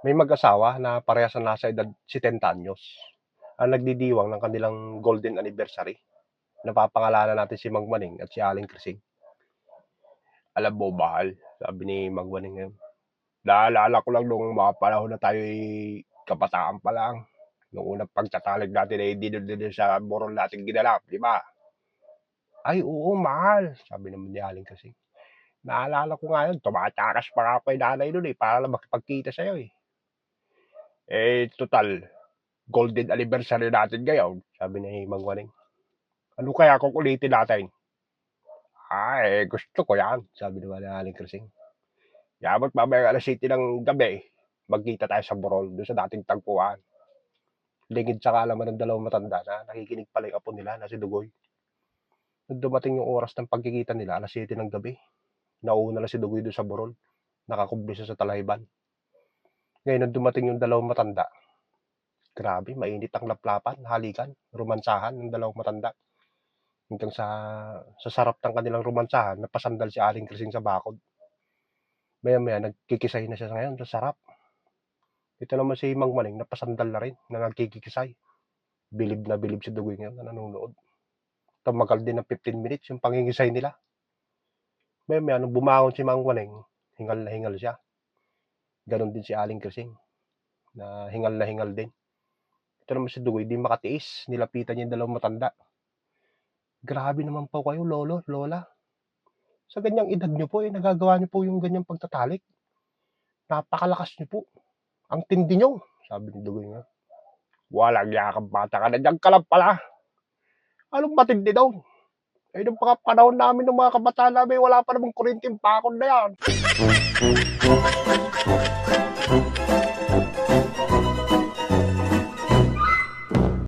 May mag-asawa na parehas na nasa edad 70 anyos ang nagdidiwang ng kanilang golden anniversary. Napapangalanan natin si Mang Maning at si Aling Krising. Alam mo, mahal, sabi ni Mang Maning ngayon, naalala ko lang nung mga panahon na tayo'y kabataan pa lang. Nung unang pagtatalag natin ay dinudun sa burol natin ginanap, di ba? Ay, oo, mahal, sabi naman ni Aling Krising. Naalala ko nga yun, tumatakas pa nga ako kay nanay nun para lang makipagkita sa'yo eh. Total, golden anniversary natin ngayon, sabi ni Mang Maning. Ano kaya kung ulitin natin? Gusto ko yan, sabi naman ni Aling Krising. Yabot mamaya alas 7 ng gabi, magkita tayo sa burol, doon sa dating tagpuan. Lingid sa kaalaman ng dalawang matanda na nakikinig pala yung apo nila na si Dugoy. Nung dumating yung oras ng pagkikita nila, alas 7 ng gabi, nauna na si Dugoy doon sa burol, nakakubli siya sa talayban. Ngayon, nung dumating yung dalawang matanda, grabe, mainit ang laplapan, halikan, romansahan ng dalawang matanda. Hanggang sa sarap ng kanilang romansahan, napasandal si Aling Krising sa bakod. Maya-maya, nagkikisay na siya ngayon sa sarap. Ito naman si Mang Maning, napasandal na rin, na nagkikisay. Bilib na bilib si Dugoy ngayon na nanonood. Tumagal din ng 15 minutes yung pangingisay nila. Maya-maya, nung bumangon si Mang Maning, hingal na hingal siya. Ganon din si Aling Krising, na hingal din. Ito naman si Dugoy, di makatiis, nilapitan niya yung dalawang matanda. Grabe naman po kayo, lolo, lola. Sa ganyang edad nyo po, nagagawa nyo po yung ganyang pagtatalik. Napakalakas nyo po. Ang tindi nyo, sabi ni Dugoy nga. Walang yakang bata ka na dyan ka lang pala. Anong matindi daw? Nung mga panahon namin ng mga kabataan namin, wala pa namang kurinting pakon na yan.